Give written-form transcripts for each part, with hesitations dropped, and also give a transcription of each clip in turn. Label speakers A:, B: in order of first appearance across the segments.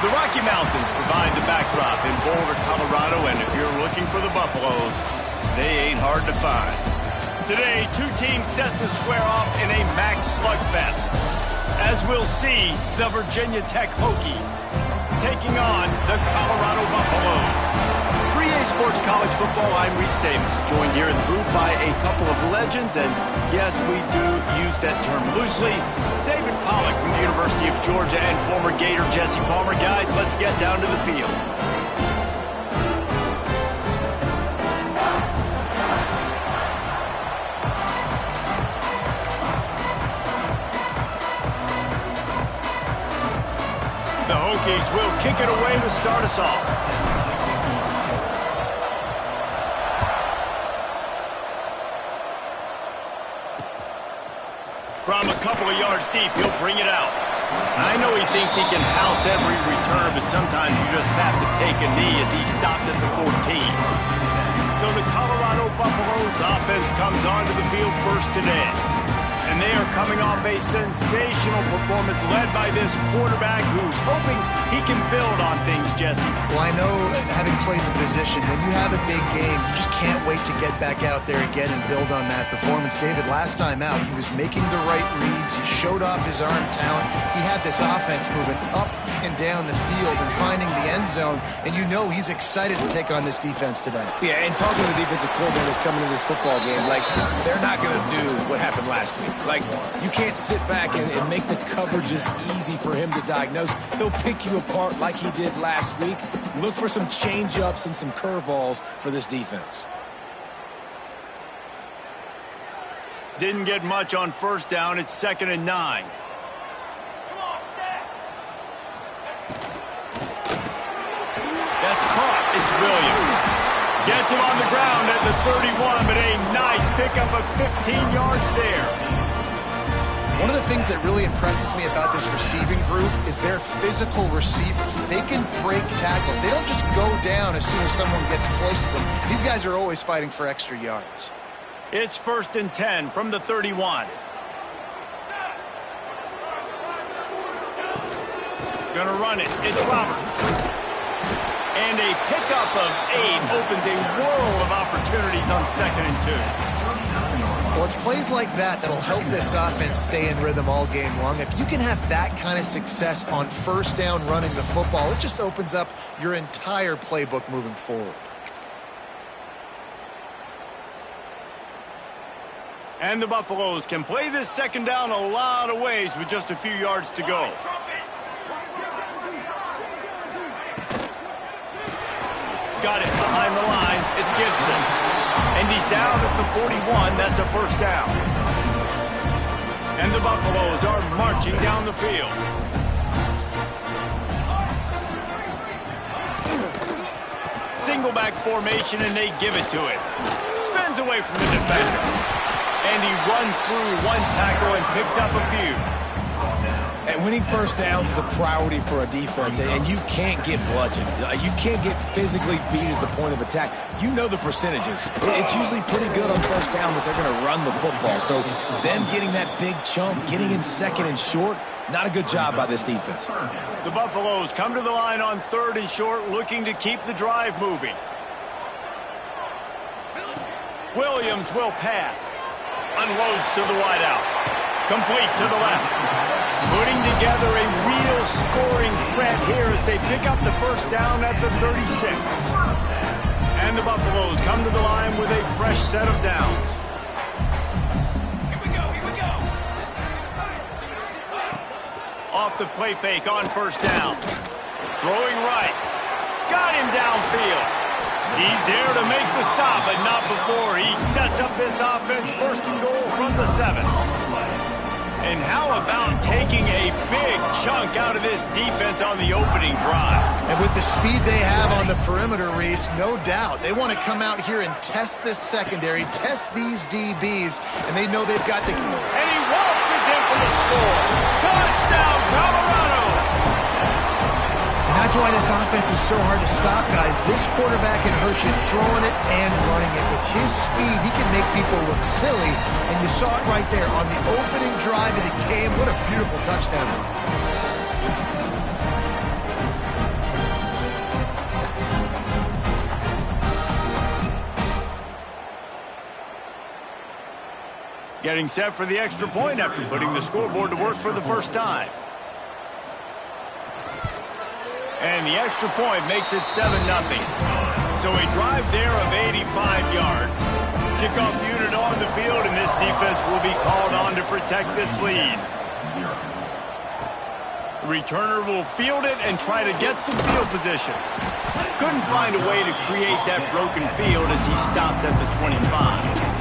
A: The Rocky Mountains provide the backdrop in Boulder, Colorado, and if you're looking for the Buffaloes, they ain't hard to find. Today, two teams set to square off in a MAC slugfest. As we'll see, the Virginia Tech Hokies taking on the Colorado Buffaloes. For EA Sports College Football, I'm Reese Davis, joined here in the booth by a couple of legends, and yes, we do use that term loosely. David Pollack from the University of Georgia and former Gator Jesse Palmer. Guys, let's get down to the field. The Hokies will kick it away to start us off. From a couple of yards deep, he'll bring it out. I know he thinks he can house every return, but sometimes you just have to take a knee as he stopped at the 14. So the Colorado Buffaloes offense comes onto the field first today. And they are coming off a sensational performance led by this quarterback who's hoping he can build on things, Jesse.
B: Well, I know, having played the position, when you have a big game, you just can't wait to get back out there again and build on that performance. David, last time out, he was making the right reads. He showed off his arm talent. He had this offense moving up and down the field and finding the end zone. And you know he's excited to take on this defense today.
C: Yeah, and talking to the defensive coordinators coming to this football game, like, they're not going to do what happened last week. Like, you can't sit back and make the coverages easy for him to diagnose. He'll pick you apart like he did last week. Look for some change-ups and some curveballs for this defense.
A: Didn't get much on first down. It's 2nd and 9. That's caught. It's Williams. Gets him on the ground at the 31, but a nice pickup of 15 yards there.
B: One of the things that really impresses me about this receiving group is their physical receivers. They can break tackles. They don't just go down as soon as someone gets close to them. These guys are always fighting for extra yards.
A: It's 1st and 10 from the 31. Gonna run it. It's Roberts. And a pickup of 8 opens a world of opportunities on 2nd and 2.
B: Well, it's plays like that that'll help this offense stay in rhythm all game long. If you can have that kind of success on first down running the football, it just opens up your entire playbook moving forward.
A: And the Buffaloes can play this 2nd down a lot of ways with just a few yards to go. Got it behind the line. It's Gibson. And he's down at the 41. That's a first down. And the Buffaloes are marching down the field. Single back formation, and they give it to him. Spins away from the defender. And he runs through one tackle and picks up a few.
C: And winning first downs is a priority for a defense, and you can't get bludgeoned. You can't get physically beat at the point of attack. You know the percentages. It's usually pretty good on first down that they're going to run the football. So them getting that big chunk, getting in 2nd and short, not a good job by this defense.
A: The Buffaloes come to the line on 3rd and short, looking to keep the drive moving. Williams will pass. Unloads to the wideout. Complete to the left. Putting together a real scoring threat here as they pick up the first down at the 36. And the Buffaloes come to the line with a fresh set of downs. Here we go, here we go. Off the play fake on first down. Throwing right. Got him downfield. He's there to make the stop, but not before he sets up this offense. 1st and goal from the 7. And how about taking a big chunk out of this defense on the opening drive?
B: And with the speed they have on the perimeter, Reese, no doubt, they want to come out here and test this secondary, test these DBs, and they know they've got the...
A: And he waltzes in for the score. Touchdown, Colorado!
B: And that's why this offense is so hard to stop, guys. This quarterback can hurt you throwing it and running it. With his speed, he can make people look silly. And you saw it right there on the opening drive of the game. What a beautiful touchdown.
A: Getting set for the extra point after putting the scoreboard to work for the first time. And the extra point makes it 7-0. So a drive there of 85 yards. Kickoff unit on the field, and this defense will be called on to protect this lead. The returner will field it and try to get some field position. Couldn't find a way to create that broken field as he stopped at the 25.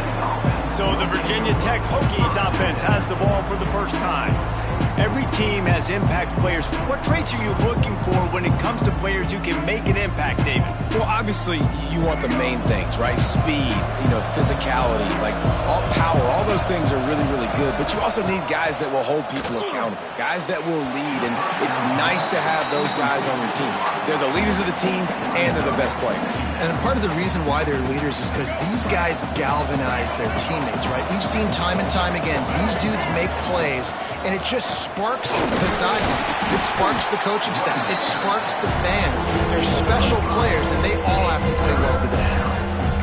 A: So the Virginia Tech Hokies offense has the ball for the first time. Every team has impact players. What traits are you looking for when it comes to players who can make an impact, David?
C: Well, obviously, you want the main things, right? Speed, physicality, like all power. All those things are really, really good. But you also need guys that will hold people accountable, guys that will lead. And it's nice to have those guys on your team. They're the leaders of the team, and they're the best players.
B: And part of the reason why they're leaders is because these guys galvanize their teammates, right? We've seen time and time again, these dudes make plays, and it just sparks the sideline. It sparks the coaching staff. It sparks the fans. They're special players, and they all have to play well today.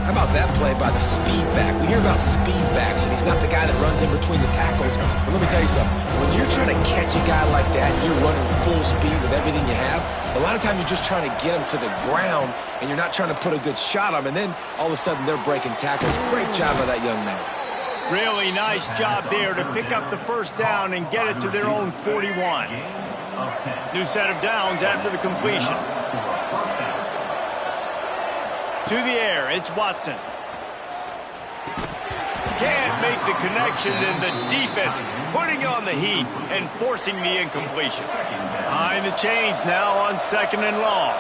C: How about that play by the speed back? We hear about speed backs, and he's not the guy that runs in between the tackles. But let me tell you something. When you're trying to catch a guy like that, you're running full speed with everything you have. A lot of times you're just trying to get him to the ground, and you're not trying to put a good shot on him. And then all of a sudden they're breaking tackles. Great job by that young man.
A: Really nice job there to pick up the first down and get it to their own 41. New set of downs after the completion. To the air, it's Watson. Can't make the connection, and the defense putting on the heat and forcing the incompletion. Behind the chains now on 2nd and long.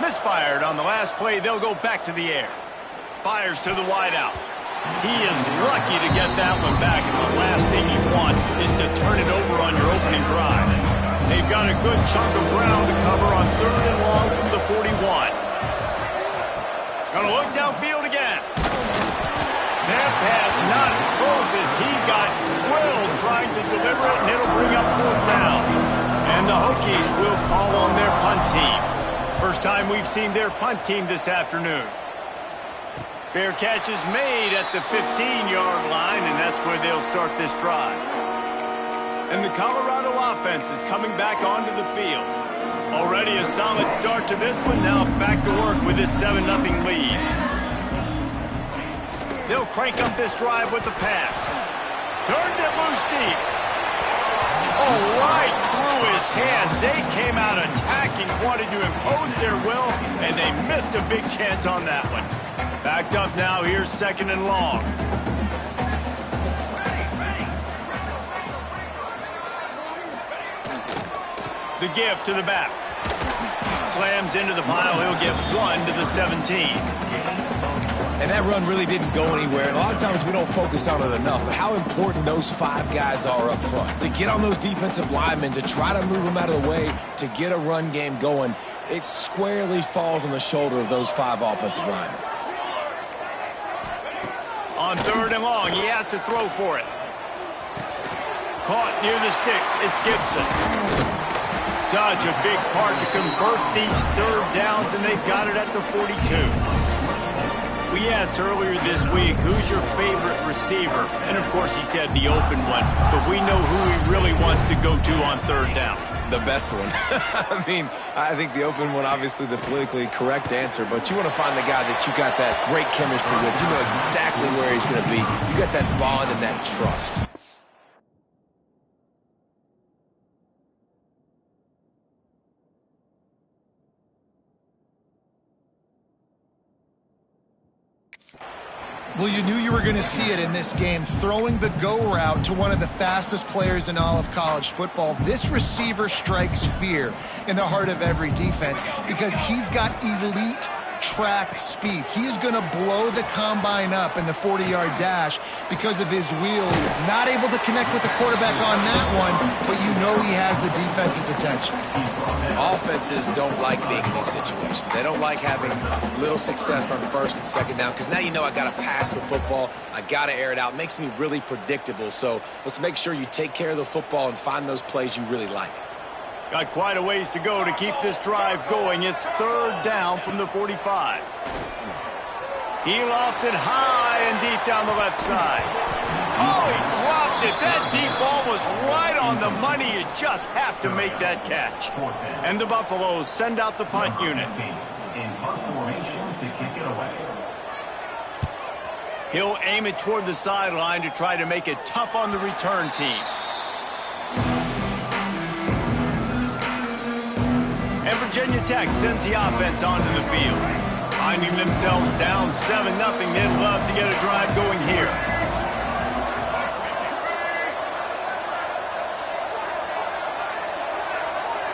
A: Misfired on the last play. They'll go back to the air. Fires to the wideout. He is lucky to get that one back, and the last thing you want is to turn it over on your opening drive. They've got a good chunk of ground to cover on 3rd and long from the 41. Gonna look downfield again. That pass not close as he got drilled trying to deliver it, and it'll bring up 4th down. And the Hokies will call on their punt team. First time we've seen their punt team this afternoon. Fair catch is made at the 15-yard line, and that's where they'll start this drive. And the Colorado offense is coming back onto the field. Already a solid start to this one. Now back to work with this 7-0 lead. They'll crank up this drive with the pass. Turns it loose deep. Oh, right through his hand. They came out attacking, wanted to impose their will, and they missed a big chance on that one. Backed up now, here's 2nd and long. The give to the back. Slams into the pile, he'll get 1 to the 17.
C: And that run really didn't go anywhere. And a lot of times we don't focus on it enough. But how important those 5 guys are up front. To get on those defensive linemen, to try to move them out of the way, to get a run game going, it squarely falls on the shoulder of those 5 offensive linemen.
A: On 3rd and long, he has to throw for it. Caught near the sticks, it's Gibson. Such a big part to convert these 3rd downs, and they've got it at the 42. We asked earlier this week, who's your favorite receiver? And, of course, he said the open one. But we know who he really wants to go to on 3rd down.
C: The best one. I think the open one, obviously the politically correct answer, but you want to find the guy that you got that great chemistry with. You know exactly where he's going to be. You got that bond and that trust.
B: Well, you knew you were going to see it in this game, throwing the go route to one of the fastest players in all of college football. This receiver strikes fear in the heart of every defense because he's got elite track speed. He's going to blow the combine up in the 40-yard dash because of his wheels. Not able to connect with the quarterback on that one, but you know he has the defense's attention.
C: Offenses don't like being in these situations. They don't like having little success on 1st and 2nd down because now you know I got to pass the football. I got to air it out. It makes me really predictable. So let's make sure you take care of the football and find those plays you really like.
A: Got quite a ways to go to keep this drive going. It's third down from the 45. He lofts it high and deep down the left side. Oh, he dropped it. That deep ball was right on the money. You just have to make that catch. And the Buffaloes send out the punt unit.
D: In punt formation to kick it away.
A: He'll aim it toward the sideline to try to make it tough on the return team. And Virginia Tech sends the offense onto the field. Finding themselves down 7-0, they'd love to get a drive going here.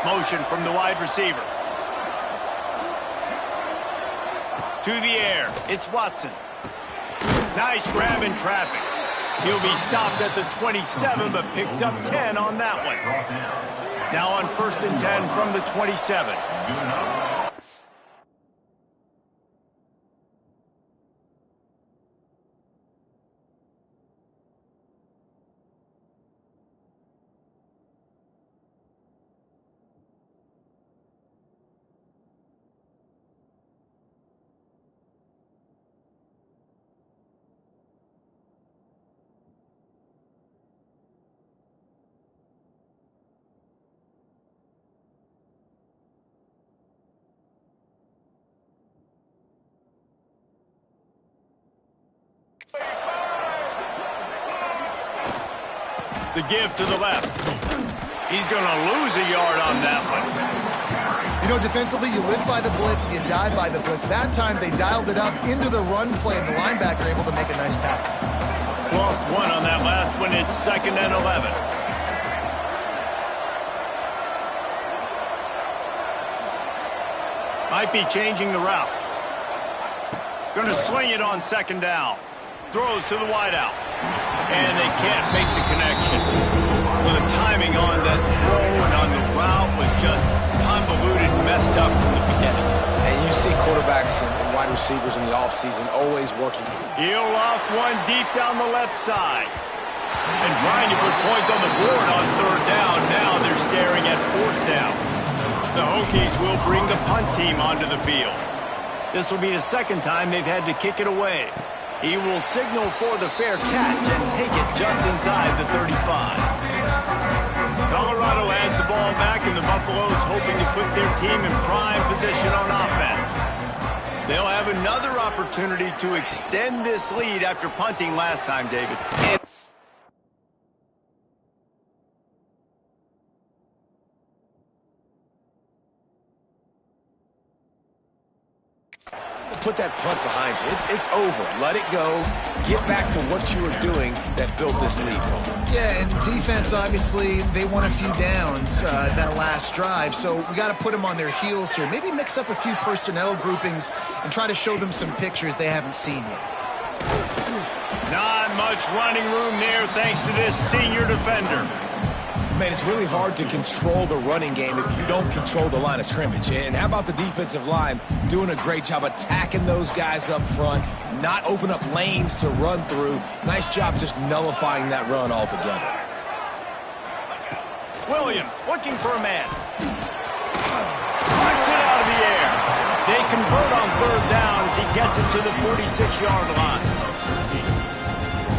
A: Motion from the wide receiver. To the air, it's Watson. Nice grab in traffic. He'll be stopped at the 27, but picks up 10 on that one. Now on 1st and 10 from the 27. The give to the left. He's going to lose a yard on that one.
B: You know, defensively, you live by the blitz, you die by the blitz. That time, they dialed it up into the run play, and the linebacker able to make a nice tackle.
A: Lost one on that last one. It's 2nd and 11. Might be changing the route. Going to sling it on 2nd down. Throws to the wideout. And they can't make the connection. Well, the timing on that throw and on the route was just convoluted, messed up from the beginning.
C: And you see quarterbacks and wide receivers in the offseason always working.
A: He'll loft one deep down the left side. And trying to put points on the board on 3rd down. Now they're staring at 4th down. The Hokies will bring the punt team onto the field. This will be the 2nd time they've had to kick it away. He will signal for the fair catch and take it just inside the 35. Colorado has the ball back, and the Buffaloes hoping to put their team in prime position on offense. They'll have another opportunity to extend this lead after punting last time, David.
C: Put that punt behind you. It's over. Let it go. Get back to what you were doing that built this lead, Cole.
B: Yeah, and defense, obviously, they won a few downs that last drive, so we got to put them on their heels here. Maybe mix up a few personnel groupings and try to show them some pictures they haven't seen yet.
A: Not much running room there thanks to this senior defender.
C: Man, it's really hard to control the running game if you don't control the line of scrimmage. And how about the defensive line doing a great job attacking those guys up front, not open up lanes to run through. Nice job just nullifying that run altogether.
A: Williams looking for a man. Knocks it out of the air. They convert on 3rd down as he gets it to the 46-yard line.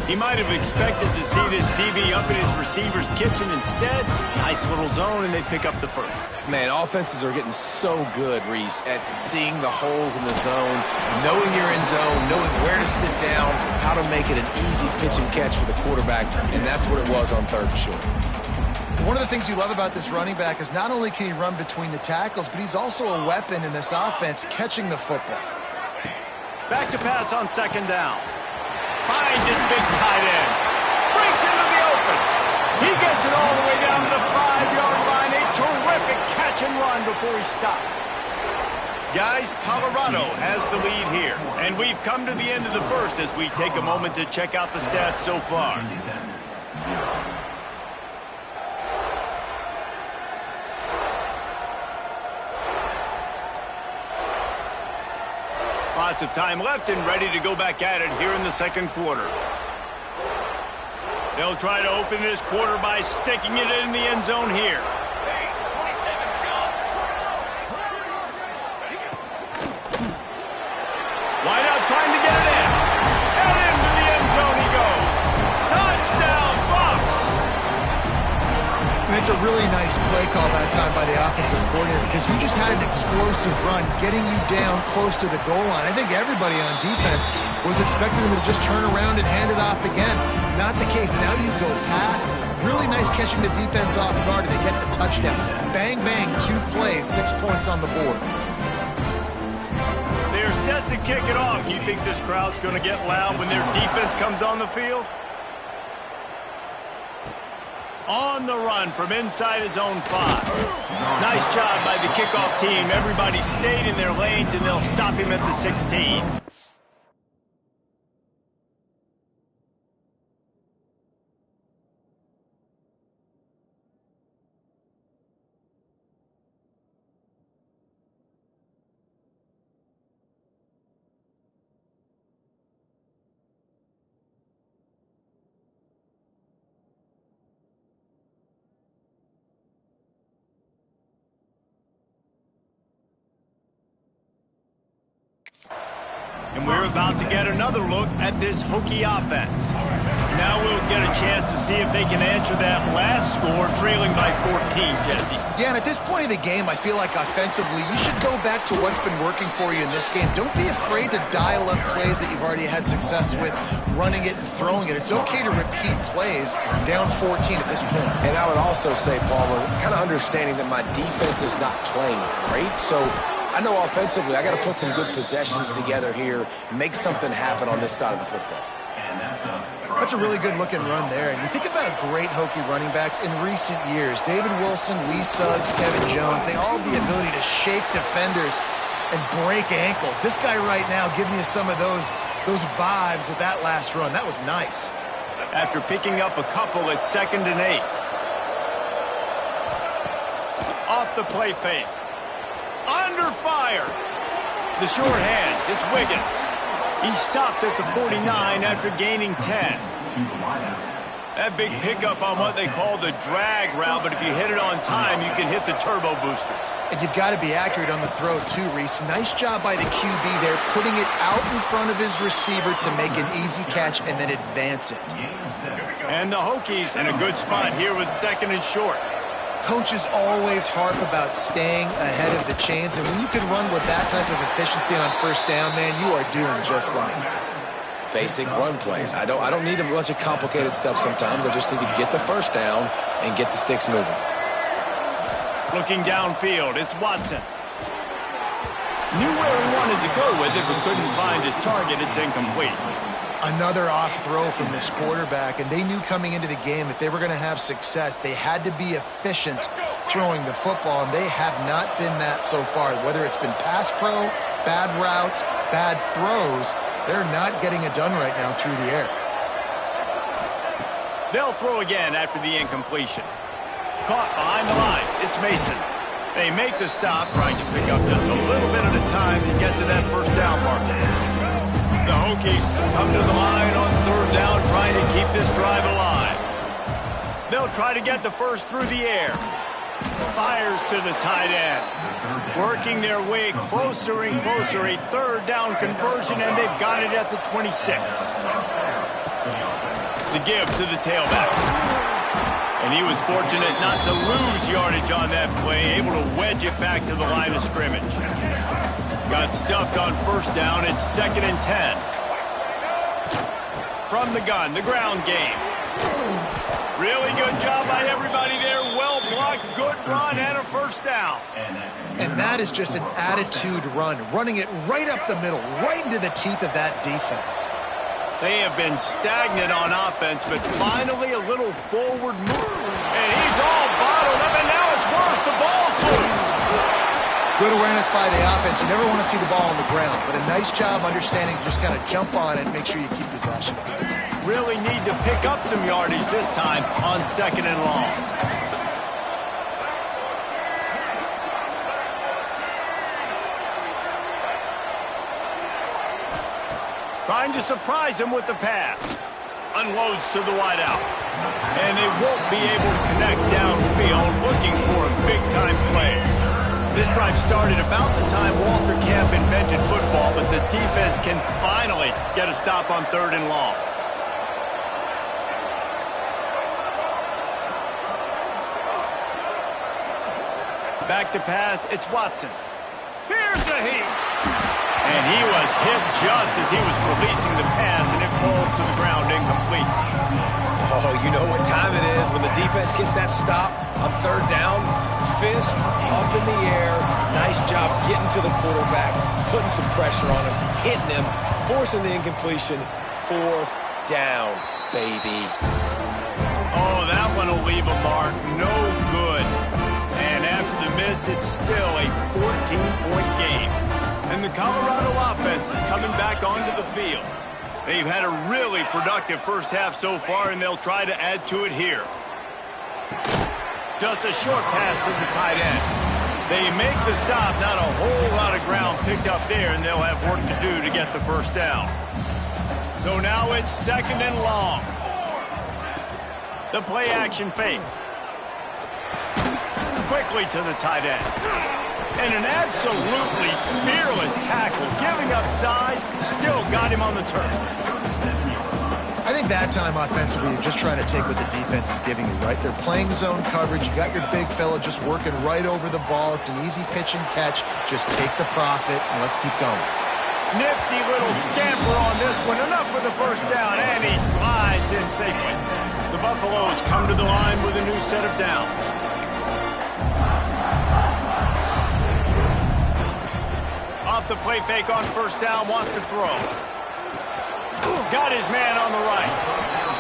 A: He might have expected to see this DB up in his receiver's kitchen. Instead, nice little zone, and they pick up the 1st.
C: Man, offenses are getting so good, Reese, at seeing the holes in the zone, knowing you're in zone, knowing where to sit down, how to make it an easy pitch and catch for the quarterback, and that's what it was on 3rd and short.
B: One of the things you love about this running back is not only can he run between the tackles, but he's also a weapon in this offense catching the football.
A: Back to pass on 2nd down. Finds his big tight end. Breaks into the open. He gets it all the way down to the 5-yard line. A terrific catch and run before he stopped. Guys, Colorado has the lead here. And we've come to the end of the 1st as we take a moment to check out the stats so far. Lots of time left and ready to go back at it here in the 2nd quarter. They'll try to open this quarter by sticking it in the end zone here.
B: call that time by the offensive coordinator because you just had an explosive run getting you down close to the goal line. I think everybody on defense was expecting them to just turn around and hand it off again. Not the case. Now you go pass. Really nice catching the defense off guard, and they get the touchdown. Bang, bang, 2 plays, 6 points on the board.
A: They're set to kick it off. You think this crowd's going to get loud when their defense comes on the field? On the run from inside his own 5. Nice job by the kickoff team. Everybody stayed in their lanes, and they'll stop him at the 16. And we're about to get another look at this Hokie offense. Now we'll get a chance to see if they can answer that last score, trailing by 14, Jesse.
B: Yeah, and at this point of the game, I feel like offensively, you should go back to what's been working for you in this game. Don't be afraid to dial up plays that you've already had success with, running it and throwing it. It's okay to repeat plays down 14 at this point.
C: And I would also say, Palmer, kind of understanding that my defense is not playing great, so I know offensively I got to put some good possessions together here, make something happen on this side of the football.
B: That's a really good-looking run there. And you think about great Hokie running backs in recent years. David Wilson, Lee Suggs, Kevin Jones, they all have the ability to shake defenders and break ankles. This guy right now giving you some of those vibes with that last run. That was nice.
A: After picking up a couple at 2nd and 8. Off the play fake. Under fire. The short hands. It's Wiggins. He stopped at the 49 after gaining 10. That big pickup on what they call the drag route, but if you hit it on time, you can hit the turbo boosters.
B: And you've got to be accurate on the throw too, Reese. Nice job by the QB there, putting it out in front of his receiver to make an easy catch and then advance it.
A: And the Hokies in a good spot here with 2nd and short.
B: Coaches always harp about staying ahead of the chains, and when you can run with that type of efficiency on 1st down, man, you are doing just like
C: basic run plays. I don't need a bunch of complicated stuff sometimes. I just need to get the 1st down and get the sticks moving.
A: Looking downfield, it's Watson. Knew where he wanted to go with it, but couldn't find his target. It's incomplete.
B: Another off throw from this quarterback, and they knew coming into the game if they were going to have success, they had to be efficient throwing the football, and they have not been that so far. Whether it's been pass pro, bad routes, bad throws, they're not getting it done right now through the air.
A: They'll throw again after the incompletion. Caught behind the line. It's Mason. They make the stop, trying to pick up just a little bit at a time to get to that 1st down marker. The Hokies come to the line on 3rd down, trying to keep this drive alive. They'll try to get the 1st through the air. Fires to the tight end. Working their way closer and closer. A 3rd down conversion, and they've got it at the 26. The give to the tailback. And he was fortunate not to lose yardage on that play, able to wedge it back to the line of scrimmage. Got stuffed on 1st down. It's 2nd and 10. From the gun, the ground game. Really good job by everybody there. Well blocked, good run, and a 1st down.
B: And that is just an attitude run, running it right up the middle, right into the teeth of that defense.
A: They have been stagnant on offense, but finally a little forward move. And he's all bottled up, and now it's worse. The ball's loose.
B: Good awareness by the offense. You never want to see the ball on the ground, but a nice job understanding to just kind of jump on it and make sure you keep possession.
A: Really need to pick up some yardage this time on 2nd and long. Trying to surprise him with the pass. Unloads to the wideout. And they won't be able to connect downfield, looking for a big-time play. This drive started about the time Walter Camp invented football, but the defense can finally get a stop on 3rd and long. Back to pass, it's Watson. Here's a heat. And he was hit just as he was releasing the pass, and it falls to the ground incomplete.
C: Oh, you know what time it is when the defense gets that stop on third down. Fist up in the air. Nice job getting to the quarterback, putting some pressure on him, hitting him, forcing the incompletion. Fourth down, baby.
A: Oh, that one will leave a mark. No good. And after the miss, it's still a 14-point game. And the Colorado offense is coming back onto the field. They've had a really productive first half so far, and they'll try to add to it here. Just a short pass to the tight end. They make the stop, not a whole lot of ground picked up there, and they'll have work to do to get the first down. So now it's second and long. The play action fake. Quickly to the tight end. And an absolutely fearless tackle, giving up size, still got him on the turn.
B: I think that time offensively, you're just trying to take what the defense is giving you, right? They're playing zone coverage. You got your big fella just working right over the ball. It's an easy pitch and catch. Just take the profit, and let's keep going.
A: Nifty little scamper on this one. Enough for the first down, and he slides in safely. The Buffaloes come to the line with a new set of downs. Off the play fake on first down, wants to throw. Got his man on the right.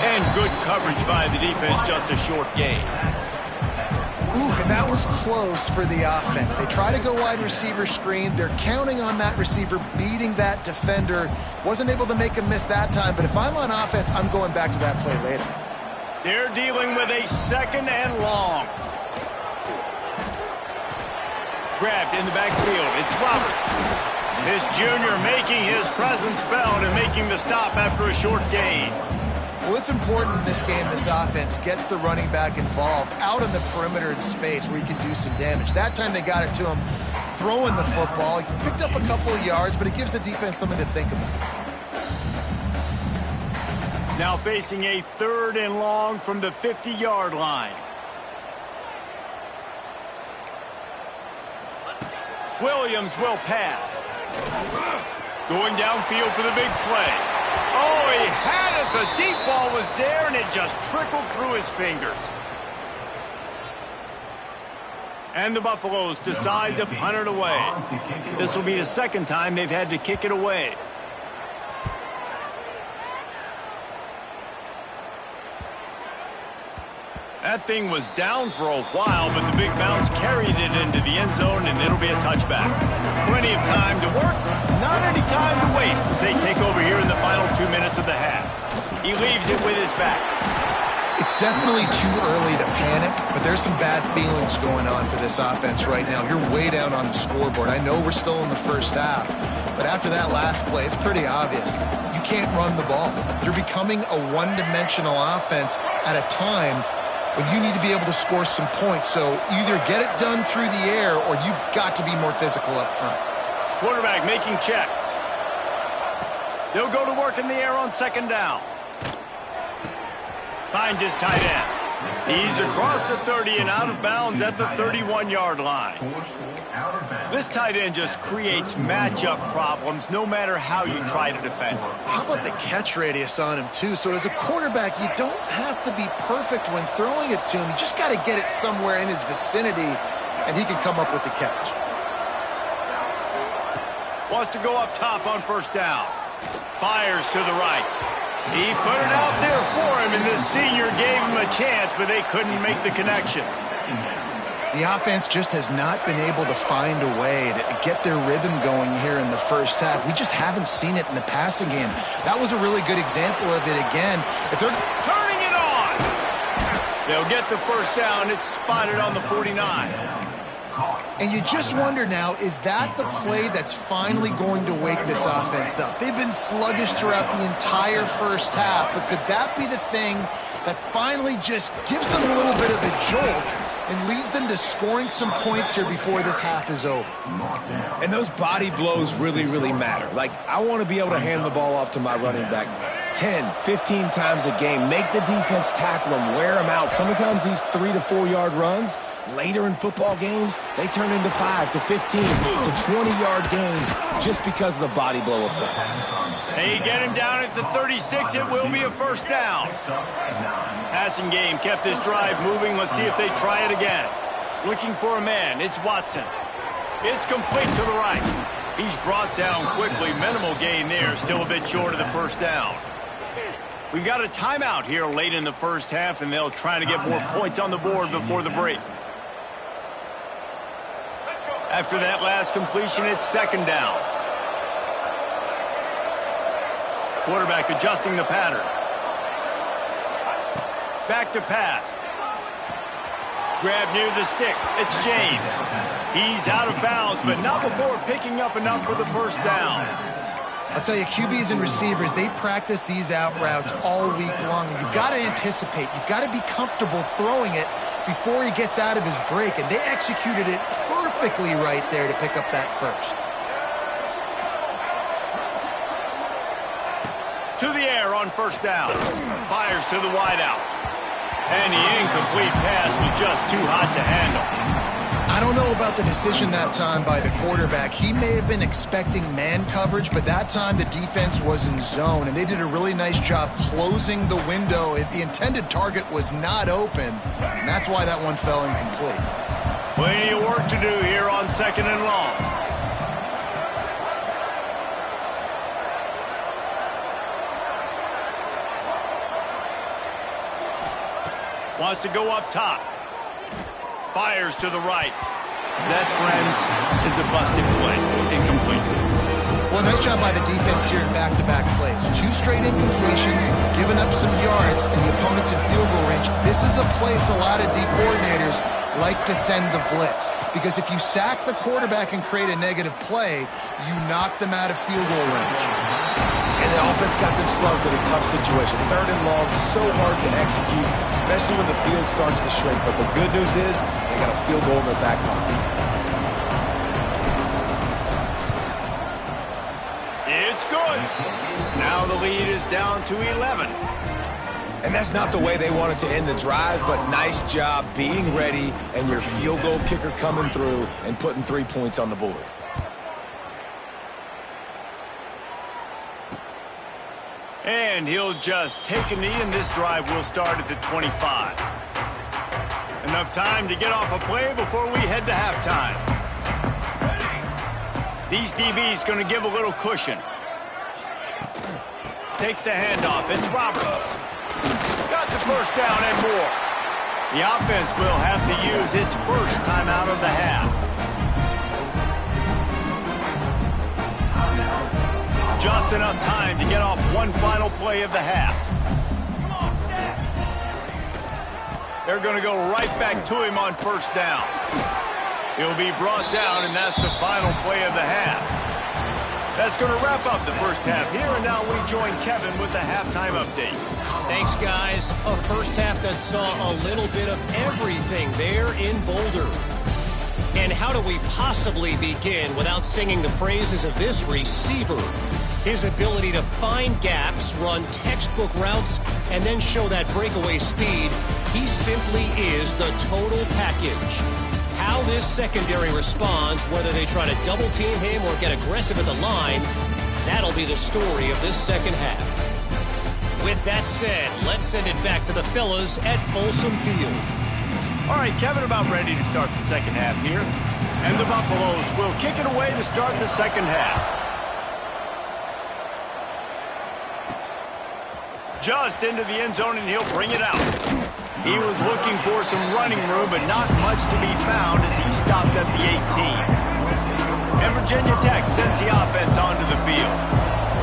A: And good coverage by the defense, just a short gain.
B: Ooh, and that was close for the offense. They try to go wide receiver screen. They're counting on that receiver beating that defender. Wasn't able to make him miss that time, but if I'm on offense, I'm going back to that play later.
A: They're dealing with a second and long. Grabbed in the backfield. It's Roberts. This junior making his presence felt and making the stop after a short gain.
B: Well, it's important in this game, this offense gets the running back involved out in the perimeter in space where he can do some damage. That time they got it to him throwing the football. He picked up a couple of yards, but it gives the defense something to think about.
A: Now facing a third and long from the 50-yard line. Williams will pass. Going downfield for the big play. Oh, he had it. The deep ball was there, and it just trickled through his fingers. And the Buffaloes decide to punt it away. This will be the second time they've had to kick it away. That thing was down for a while, but the big bounce carried it into the end zone, and it'll be a touchback. Plenty of time to work, not any time to waste as they take over here in the final 2 minutes of the half. He leaves it with his back.
B: It's definitely too early to panic, but there's some bad feelings going on for this offense right now. You're way down on the scoreboard. I know we're still in the first half, but after that last play, it's pretty obvious. You can't run the ball. You're becoming a one-dimensional offense at a time when you need to be able to score some points. So either get it done through the air or you've got to be more physical up front.
A: Quarterback making checks. They'll go to work in the air on second down. Finds his tight end. He's across the 30 and out of bounds at the 31-yard line. This tight end just creates matchup problems no matter how you try to defend him.
B: How about the catch radius on him, too? So as a quarterback, you don't have to be perfect when throwing it to him. You just got to get it somewhere in his vicinity, and he can come up with the catch.
A: Wants to go up top on first down. Fires to the right. He put it out there for him, and this senior gave him a chance, but they couldn't make the connection.
B: The offense just has not been able to find a way to get their rhythm going here in the first half. We just haven't seen it in the passing game. That was a really good example of it again. If they're
A: turning it on, they'll get the first down. It's spotted on the 49.
B: And you just wonder now, is that the play that's finally going to wake this offense up? They've been sluggish throughout the entire first half, but could that be the thing that finally just gives them a little bit of a jolt and leads them to scoring some points here before this half is over?
C: And those body blows really, really matter. Like, I want to be able to hand the ball off to my running back 10, 15 times a game. Make the defense tackle them, wear them out. Sometimes these 3 to 4 yard runs, Later in football games, they turn into 5 to 15 to 20-yard gains just because of the body blow effect.
A: They get him down at the 36. It will be a first down. Passing game kept this drive moving. Let's see if they try it again. Looking for a man. It's Watson. It's complete to the right. He's brought down quickly. Minimal gain there. Still a bit short of the first down. We've got a timeout here late in the first half, and they'll try to get more points on the board before the break. After that last completion, it's second down. Quarterback adjusting the pattern. Back to pass. Grab near the sticks. It's James. He's out of bounds, but not before picking up enough for the first down.
B: I'll tell you, QBs and receivers, they practice these out routes all week long. And you've got to anticipate. You've got to be comfortable throwing it before he gets out of his break. And they executed it perfectly right there to pick up that first.
A: To the air on first down. Fires to the wideout. And the incomplete pass was just too hot to handle.
B: I don't know about the decision that time by the quarterback. He may have been expecting man coverage, but that time the defense was in zone, and they did a really nice job closing the window. The intended target was not open, and that's why that one fell incomplete.
A: Plenty of work to do here on second and long. Wants to go up top. Fires to the right. That, friends, is a busted play. Incomplete.
B: Well, nice job by the defense here in back-to-back plays. 2 straight incompletions, giving up some yards, and the opponent's in field goal range. This is a place a lot of D coordinators like to send the blitz, because if you sack the quarterback and create a negative play, you knock them out of field goal range.
C: And the offense got themselves in a tough situation. Third and long, so hard to execute, especially when the field starts to shrink. But the good news is they got a field goal in their back pocket.
A: It's good. Now the lead is down to 11.
C: And that's not the way they wanted to end the drive, but nice job being ready and your field goal kicker coming through and putting 3 points on the board.
A: And he'll just take a knee, and this drive will start at the 25. Enough time to get off a play before we head to halftime. These DBs going to give a little cushion. Takes the handoff. It's Roberts. Got the first down and more. The offense will have to use its first timeout of the half. Just enough time to get off one final play of the half. They're going to go right back to him on first down. He'll be brought down, and that's the final play of the half. That's going to wrap up the first half here, and now we join Kevin with the halftime update.
E: Thanks, guys. A first half that saw a little bit of everything there in Boulder. And how do we possibly begin without singing the praises of this receiver? His ability to find gaps, run textbook routes, and then show that breakaway speed. He simply is the total package. How this secondary responds, whether they try to double team him or get aggressive at the line, that'll be the story of this second half. With that said, let's send it back to the fellas at Folsom Field.
A: All right, Kevin, about ready to start the second half here. And the Buffaloes will kick it away to start the second half. Just into the end zone, and he'll bring it out. He was looking for some running room, but not much to be found as he stopped at the 18. And Virginia Tech sends the offense onto the field.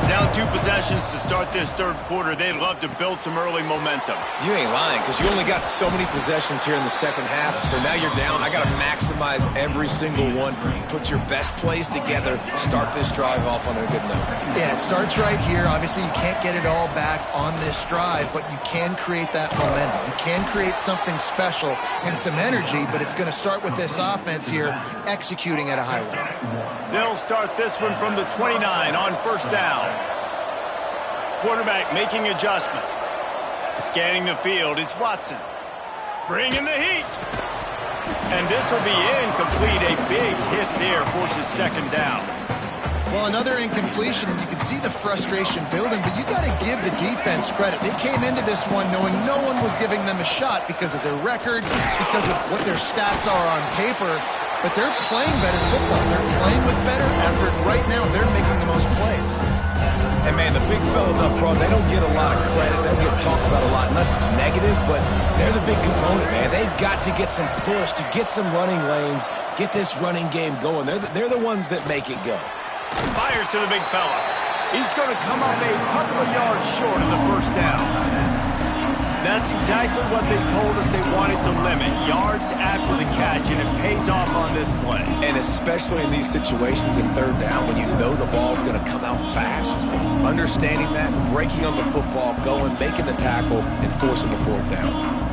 A: Down 2 possessions to start this third quarter. They'd love to build some early momentum.
C: You ain't lying, because you only got so many possessions here in the second half, so now you're down. I got to maximize every single one, put your best plays together, start this drive off on a good note.
B: Yeah, it starts right here. Obviously, you can't get it all back on this drive, but you can create that momentum. You can create something special and some energy, but it's going to start with this offense here executing at a high level.
A: They'll start this one from the 29 on first down. Quarterback making adjustments. Scanning the field, it's Watson. Bringing the heat. And this will be incomplete. A big hit there forces second down.
B: Well, another incompletion, and you can see the frustration building, but you got to give the defense credit. They came into this one knowing no one was giving them a shot because of their record, because of what their stats are on paper, but they're playing better football. They're playing with better effort. Right now, they're making the most plays.
C: And, man, the big fellas up front, they don't get a lot of credit. They don't get talked about a lot unless it's negative, but they're the big component, man. They've got to get some push, to get some running lanes, get this running game going. They're the ones that make it go.
A: Fires to the big fella. He's going to come up a couple of yards short of the first down. That's exactly what they told us they wanted to limit, yards after the catch, and it pays off on this play.
C: And especially in these situations in third down, when you know the ball's going to come out fast, understanding that, breaking on the football, going, making the tackle, and forcing the fourth down.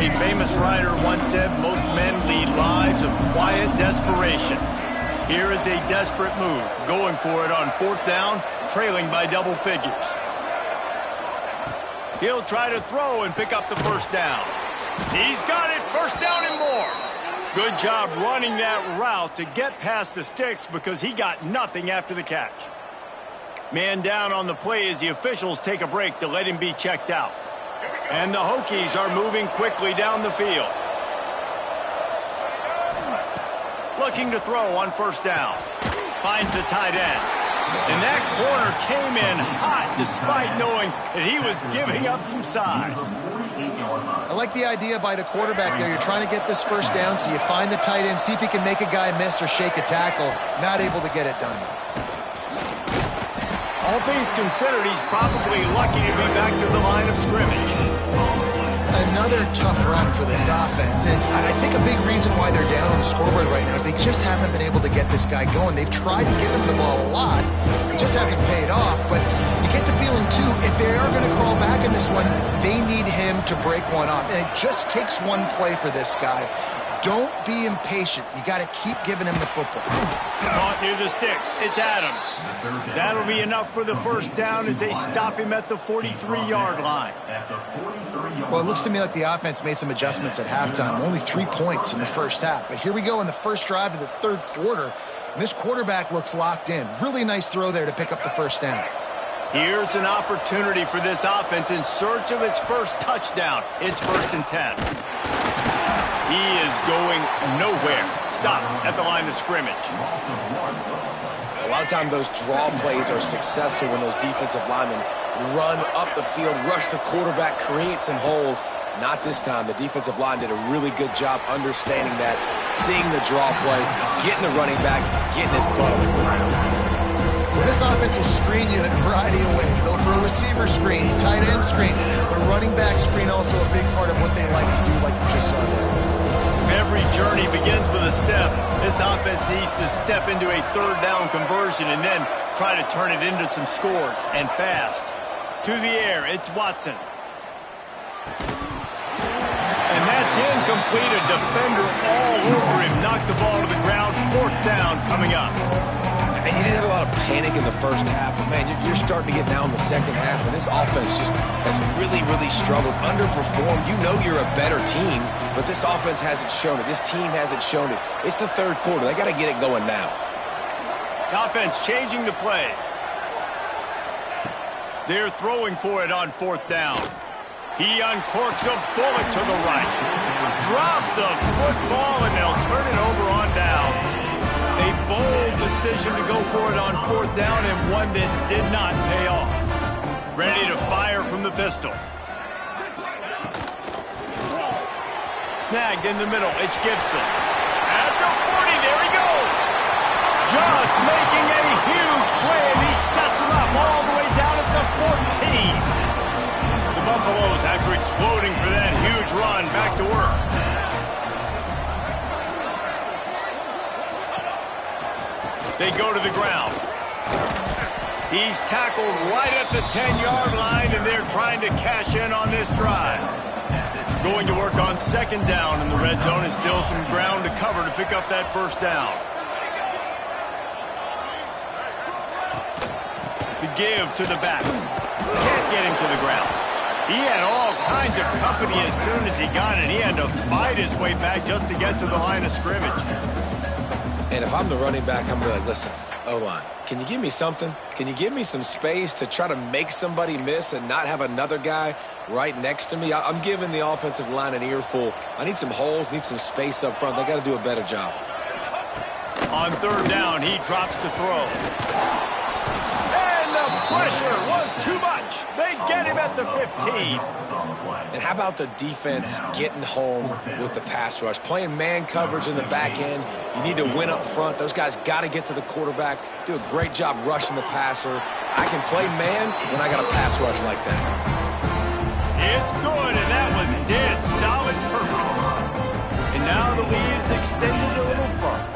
A: A famous writer once said, most men lead lives of quiet desperation. Here is a desperate move, going for it on fourth down, trailing by double figures. He'll try to throw and pick up the first down. He's got it, first down and more. Good job running that route to get past the sticks because he got nothing after the catch. Man down on the play as the officials take a break to let him be checked out. And the Hokies are moving quickly down the field. Looking to throw on first down. Finds the tight end. And that corner came in hot despite knowing that he was giving up some size.
B: I like the idea by the quarterback there. You're trying to get this first down, so you find the tight end, see if he can make a guy miss or shake a tackle. Not able to get it done.
A: All things considered, he's probably lucky to be back to the line of scrimmage.
B: Another tough run for this offense, and I think a big reason why they're down on the scoreboard right now is they just haven't been able to get this guy going. They've tried to give him the ball a lot. It just hasn't paid off, but you get the feeling, too, if they are going to crawl back in this one, they need him to break one off, and it just takes one play for this guy. Don't be impatient. You got to keep giving him the football.
A: Caught near the sticks. It's Adams. That'll be enough for the first down as they stop him at the 43-yard line.
B: Well, it looks to me like the offense made some adjustments at halftime. Only 3 points in the first half. But here we go in the first drive of the third quarter. And this quarterback looks locked in. Really nice throw there to pick up the first down.
A: Here's an opportunity for this offense in search of its first touchdown. It's 1st and 10. He is going nowhere. Stop at the line of scrimmage.
C: A lot of times those draw plays are successful when those defensive linemen run up the field, rush the quarterback, create some holes. Not this time. The defensive line did a really good job understanding that, seeing the draw play, getting the running back, getting his butt on the ground.
B: This offense will screen you in a variety of ways. They'll throw receiver screens, tight end screens, but running back screen also a big part of what they like to do, like you just saw there.
A: Every journey begins with a step. This offense needs to step into a third down conversion and then try to turn it into some scores, and fast. To the air, it's Watson. And that's incomplete. A defender all over him. Knocked the ball to the ground. Fourth down coming up.
C: And you didn't have a lot of panic in the first half, but, man, you're starting to get now in the second half, and this offense just has really, really struggled, underperformed. You know you're a better team, but this offense hasn't shown it. This team hasn't shown it. It's the third quarter. They got to get it going now.
A: The offense changing the play. They're throwing for it on fourth down. He uncorks a bullet to the right. Drop the football, and they'll turn it over on downs. A bold decision to go for it on fourth down, and one that did not pay off. Ready to fire from the pistol. Snagged in the middle. It's Gibson. At the 40, there he goes. Just making a huge play, and he sets him up all the way down at the 14. The Buffaloes, after exploding for that huge run, back to work. They go to the ground. He's tackled right at the 10-yard line, and they're trying to cash in on this drive. Going to work on second down in the red zone, and still some ground to cover to pick up that first down. The give to the back. Can't get him to the ground. He had all kinds of company as soon as he got it. He had to fight his way back just to get to the line of scrimmage.
C: And if I'm the running back, I'm going to be like, listen, O-line, can you give me something? Can you give me some space to try to make somebody miss and not have another guy right next to me? I'm giving the offensive line an earful. I need some holes, need some space up front. They got to do a better job.
A: On third down, he drops to throw. And the pressure was too much. They get him at the 15.
C: And how about the defense getting home with the pass rush? Playing man coverage in the back end. You need to win up front. Those guys got to get to the quarterback. Do a great job rushing the passer. I can play man when I got a pass rush like that.
A: It's good, and that was dead solid perfect. And now the lead is extended a little further.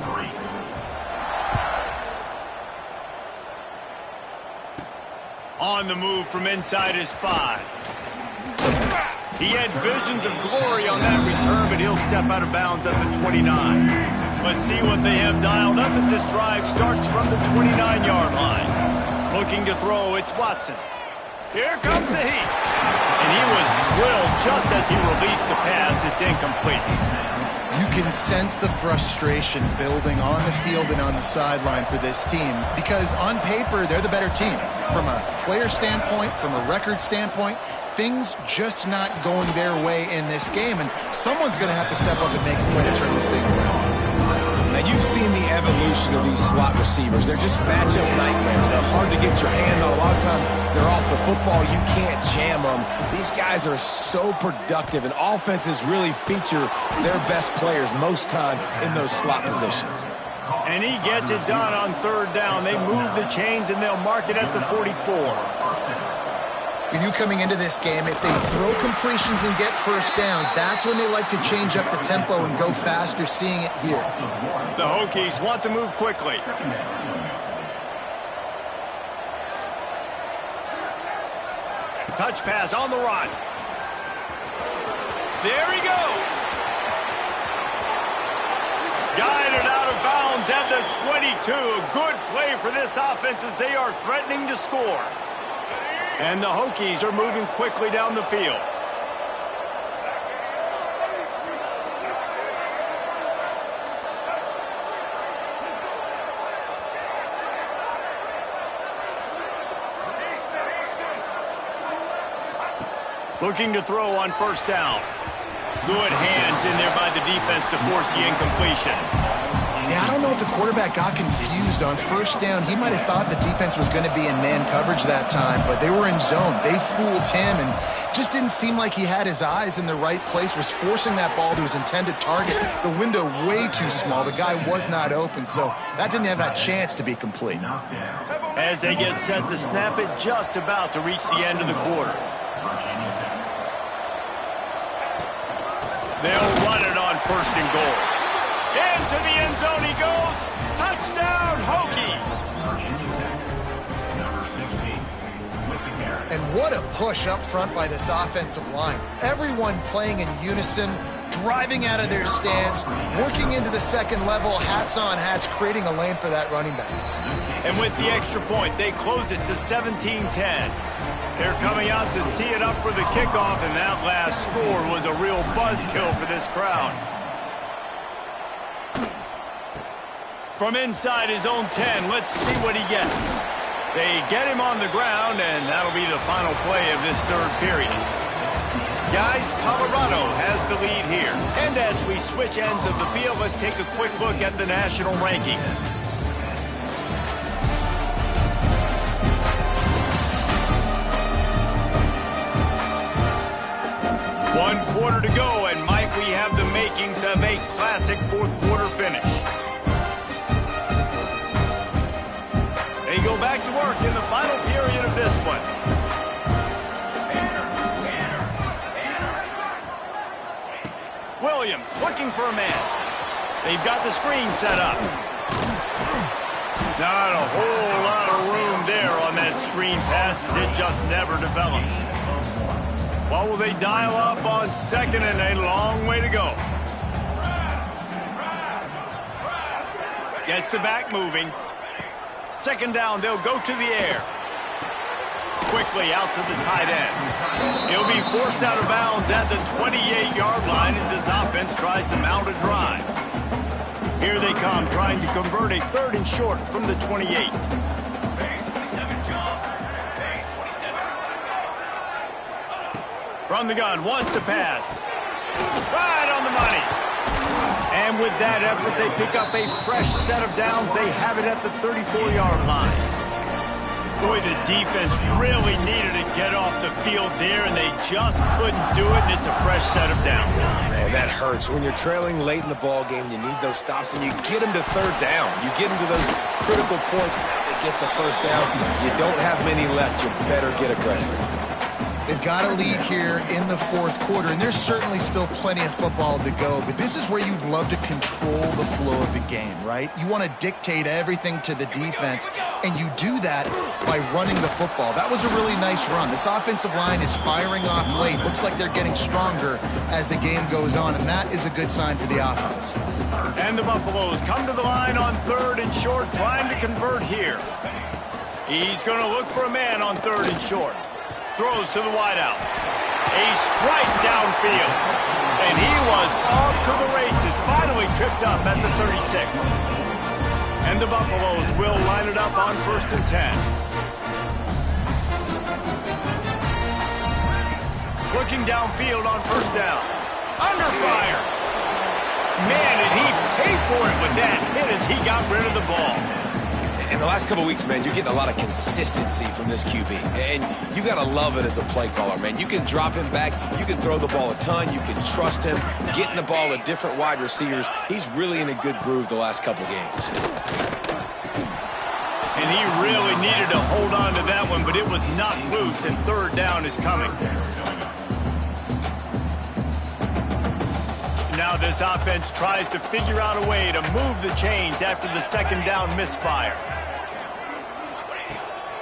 A: On the move from inside his 5. He had visions of glory on that return, but he'll step out of bounds at the 29. Let's see what they have dialed up as this drive starts from the 29-yard line. Looking to throw, it's Watson. Here comes the heat. And he was drilled just as he released the pass. It's incomplete.
B: You can sense the frustration building on the field and on the sideline for this team because on paper, they're the better team. From a player standpoint, from a record standpoint, things just not going their way in this game, and someone's going to have to step up and make a play to turn this thing around.
C: Now, you've seen the evolution of these slot receivers. They're just matchup nightmares. They're hard to get your hand on. A lot of times, they're off the football. You can't jam them. These guys are so productive, and offenses really feature their best players most time in those slot positions.
A: And he gets it done on third down. They move the chains, and they'll mark it at the 44.
B: When you coming into this game, if they throw completions and get first downs, that's when they like to change up the tempo and go faster, seeing it here.
A: The Hokies want to move quickly. Touch pass on the run. There he goes. Guided out of bounds at the 22. A good play for this offense as they are threatening to score. And the Hokies are moving quickly down the field. Looking to throw on first down. Good hands in there by the defense to force the incompletion.
B: Yeah, I don't know if the quarterback got confused on first down. He might have thought the defense was going to be in man coverage that time, but they were in zone. They fooled him and just didn't seem like he had his eyes in the right place, was forcing that ball to his intended target. The window way too small. The guy was not open, so that didn't have that chance to be complete.
A: As they get set to snap it, just about to reach the end of the quarter. They'll run it on first and goal. Into the end zone he goes. Touchdown, Hokies.
B: And what a push up front by this offensive line. Everyone playing in unison, driving out of their stance, working into the second level, hats on hats, creating a lane for that running back.
A: And with the extra point, they close it to 17-10. They're coming out to tee it up for the kickoff, and that last score was a real buzzkill for this crowd. From inside his own 10, let's see what he gets. They get him on the ground, and that'll be the final play of this third period. Guys, Colorado has the lead here. And as we switch ends of the field, let's take a quick look at the national rankings. One quarter to go, and Mike, we have the makings of a classic fourth quarter finish. They go back to work in the final period of this one. Williams looking for a man. They've got the screen set up. Not a whole lot of room there on that screen pass as it just never develops. What will they dial up on second, and a long way to go. Gets the back moving. Second down, they'll go to the air. quickly out to the tight end. He'll be forced out of bounds at the 28-yard line as his offense tries to mount a drive. Here they come, trying to convert a 3rd and short from the 28. From the gun, wants to pass. Right on the money. And with that effort, they pick up a fresh set of downs. They have it at the 34-yard line. Boy, the defense really needed to get off the field there, and they just couldn't do it, and it's a fresh set of downs.
C: Man, that hurts. When you're trailing late in the ball game, you need those stops, and you get them to 3rd down. You get them to those critical points. Now they get the 1st down. You don't have many left. You better get aggressive.
B: They've got a lead here in the 4th quarter, and there's certainly still plenty of football to go, but this is where you'd love to control the flow of the game, right? You want to dictate everything to the defense, and you do that by running the football. That was a really nice run. This offensive line is firing off late. Looks like they're getting stronger as the game goes on, and that is a good sign for the offense.
A: And the Buffaloes come to the line on 3rd and short, trying to convert here. He's going to look for a man on 3rd and short. Throws to the wideout. A strike downfield. And he was off to the races, finally tripped up at the 36. And the Buffaloes will line it up on 1st and 10. Looking downfield on 1st down. Under fire. Man, did he pay for it with that hit as he got rid of the ball.
C: In the last couple of weeks, man, you're getting a lot of consistency from this QB. And you got to love it as a play caller, man. You can drop him back. You can throw the ball a ton. You can trust him, getting the ball to different wide receivers. He's really in a good groove the last couple games.
A: And he really needed to hold on to that one, but it was not loose, and 3rd down is coming. Now this offense tries to figure out a way to move the chains after the 2nd down misfire.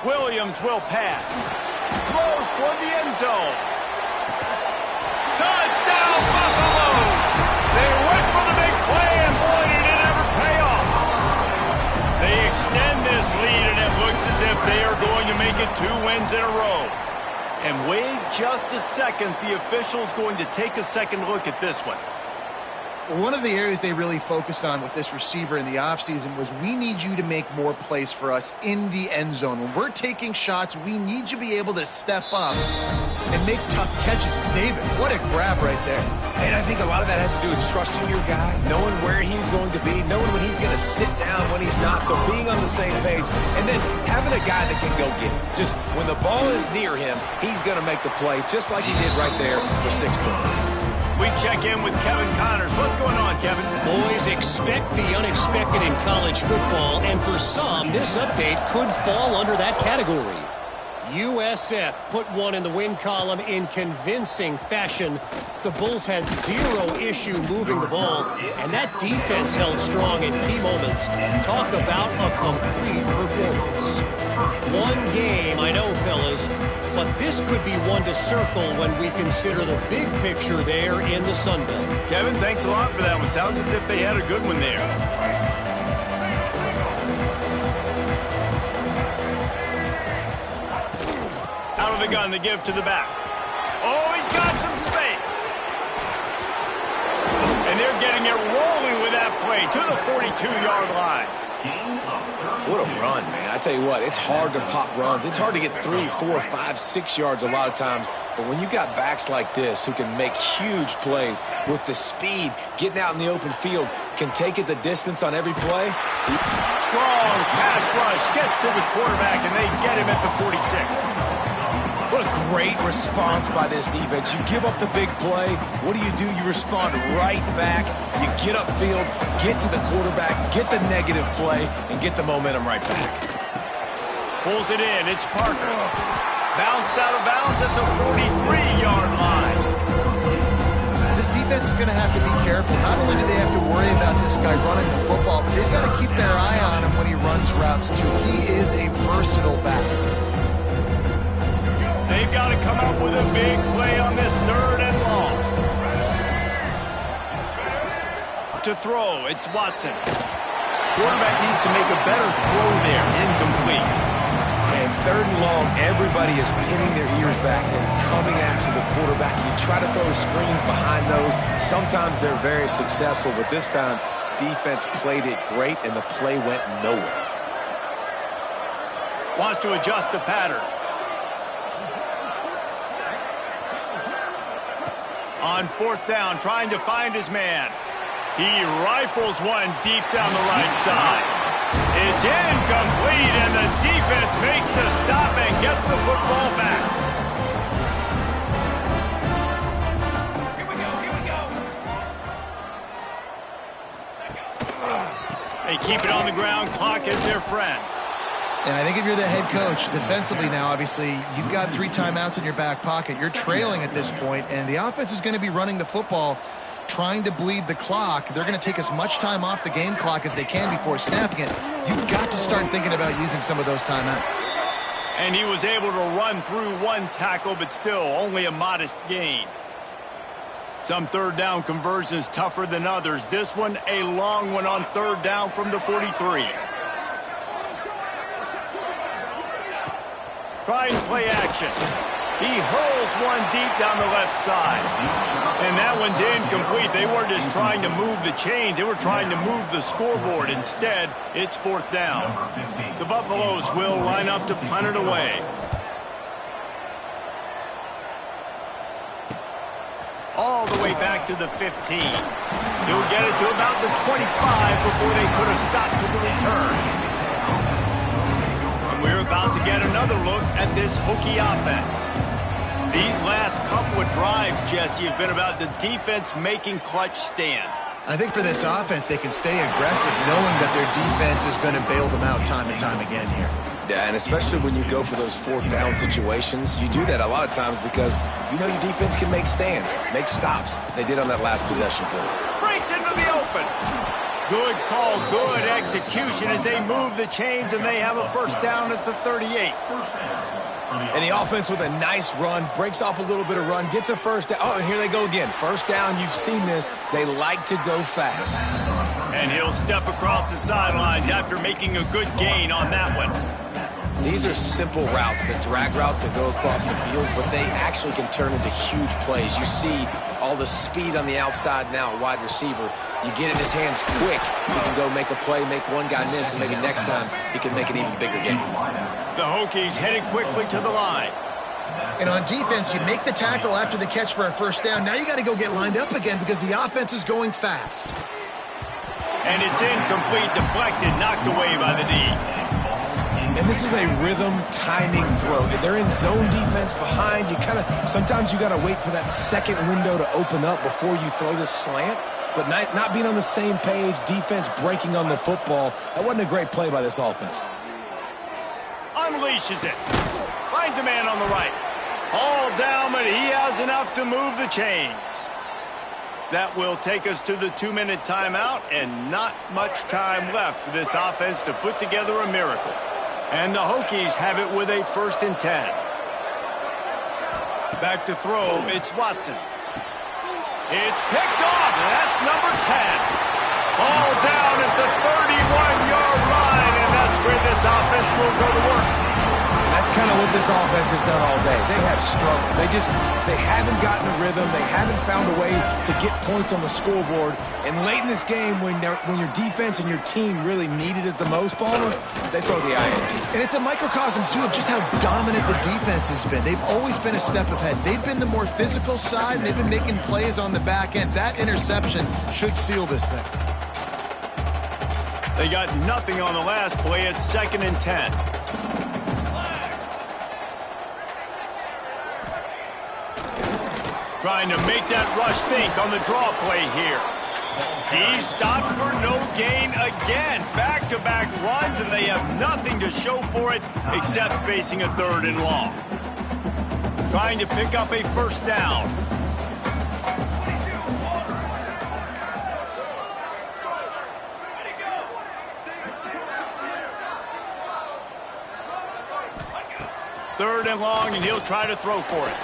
A: Williams will pass. Throws toward the end zone. Touchdown, Buffaloes! They went for the big play, and boy, did it ever pay off. They extend this lead, and it looks as if they are going to make it 2 wins in a row. And wait just a second, the official's going to take a second look at this one.
B: One of the areas they really focused on with this receiver in the offseason was we need you to make more plays for us in the end zone. When we're taking shots, we need you to be able to step up and make tough catches. And David, what a grab right there.
C: And I think a lot of that has to do with trusting your guy, knowing where he's going to be, knowing when he's going to sit down, when he's not. So being on the same page, and then having a guy that can go get it. Just when the ball is near him, he's going to make the play, just like he did right there for 6 points.
A: We check in with Kevin Connors. What's going on, Kevin?
E: Boys, expect the unexpected in college football, and for some, this update could fall under that category. USF put one in the win column in convincing fashion. The Bulls had 0 issue moving the ball, and that defense held strong in key moments. Talk about a complete performance. One game, I know, fellas, but this could be one to circle when we consider the big picture there in the Sun Belt.
A: Kevin, thanks a lot for that one. Sounds as if they had a good one there. Out of the gun to give to the back. Oh, he's got some space. And they're getting it rolling with that play to the 42-yard line.
C: What a run, man. I tell you what, it's hard to pop runs. It's hard to get 3, 4, 5, 6 yards a lot of times. But when you got backs like this who can make huge plays with the speed, getting out in the open field, can take it the distance on every play.
A: Strong pass rush gets to the quarterback, and they get him at the 46.
C: What a great response by this defense. You give up the big play. What do? You respond right back. You get upfield, get to the quarterback, get the negative play, and get the momentum right back.
A: Pulls it in. It's Parker. Bounced out of bounds at the 43-yard line.
B: This defense is going to have to be careful. Not only do they have to worry about this guy running the football, but they've got to keep their eye on him when he runs routes, too. He is a versatile back.
A: They've got to come up with a big play on this 3rd and long. To throw, it's Watson. Quarterback needs to make a better throw there. Incomplete.
C: And 3rd and long, everybody is pinning their ears back and coming after the quarterback. You try to throw screens behind those. Sometimes they're very successful, but this time, defense played it great, and the play went nowhere.
A: Wants to adjust the pattern. On fourth down, trying to find his man. He rifles one deep down the right side. It's incomplete, and the defense makes a stop and gets the football back. Here we go. They keep it on the ground. Clock is their friend.
B: And I think if you're the head coach, defensively now, obviously, you've got 3 timeouts in your back pocket. You're trailing at this point, and the offense is going to be running the football, trying to bleed the clock. They're going to take as much time off the game clock as they can before snapping it. You've got to start thinking about using some of those timeouts.
A: And he was able to run through 1 tackle, but still only a modest gain. Some third down conversions tougher than others. This one, a long one on third down from the 43. Trying play action. He hurls one deep down the left side. And that one's incomplete. They weren't just trying to move the chains. They were trying to move the scoreboard. Instead, it's fourth down. The Buffaloes will line up to punt it away. All the way back to the 15. He'll get it to about the 25 before they put a stop to the return. We're about to get another look at this Hokie offense. These last couple of drives, Jesse, have been about the defense making clutch stand.
B: I think for this offense, they can stay aggressive knowing that their defense is going to bail them out time and time again here.
C: Yeah, and especially when you go for those fourth down situations, you do that a lot of times because you know your defense can make stands, make stops. They did on that last possession for you.
A: Breaks into the open. Good call, good execution as they move the chains, and they have a first down at the 38.
C: And the offense with a nice run, breaks off a little bit of run, gets a first down. Oh, and here they go again. First down, you've seen this. They like to go fast.
A: And he'll step across the sidelines after making a good gain on that one.
C: These are simple routes, the drag routes that go across the field, but they actually can turn into huge plays. You see all the speed on the outside now, wide receiver. You get in his hands quick. He can go make a play, make one guy miss, and maybe next time he can make an even bigger game.
A: The Hokies headed quickly to the line.
B: And on defense, you make the tackle after the catch for a first down. Now you got to go get lined up again because the offense is going fast.
A: And it's incomplete, deflected, knocked away by the D.
C: And this is a rhythm timing throw. They're in zone defense behind. Sometimes you got to wait for that second window to open up before you throw this slant. But not being on the same page, defense breaking on the football. That wasn't a great play by this offense.
A: Unleashes it. Finds a man on the right. All down, but he has enough to move the chains. That will take us to the 2-minute timeout, and not much time left for this offense to put together a miracle. And the Hokies have it with a 1st and 10. Back to throw, it's Watson. It's picked off, and that's number 10. Ball down at the 31-yard line, and that's where this offense will go to work.
C: That's kind of what this offense has done all day. They have struggled. They haven't gotten a rhythm. They haven't found a way to get points on the scoreboard. And late in this game, when your defense and your team really needed it the most, Palmer, they throw the INT.
B: And it's a microcosm, too, of just how dominant the defense has been. They've always been a step ahead. They've been the more physical side, and they've been making plays on the back end. That interception should seal this thing.
A: They got nothing on the last play. It's 2nd and 10. Trying to make that rush think on the draw play here. He stopped for no gain again. Back-to-back runs, and they have nothing to show for it except facing a 3rd and long. Trying to pick up a first down. Third and long, and he'll try to throw for it.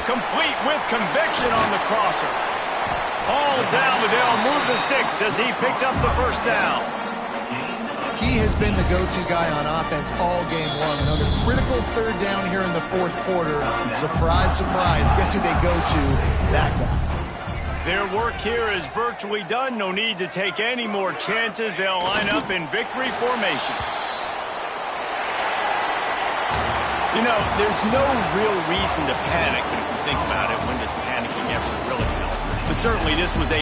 A: Complete with conviction on the crosser. All down, but they'll move the sticks as he picks up the first down.
B: He has been the go-to guy on offense all game long. And under critical third down here in the fourth quarter, surprise, surprise, guess who they go to? That guy.
A: Their work here is virtually done. No need to take any more chances. They'll line up in victory formation. You know, there's no real reason to panic, but if you think about it, when does panicking ever really help? But certainly this was a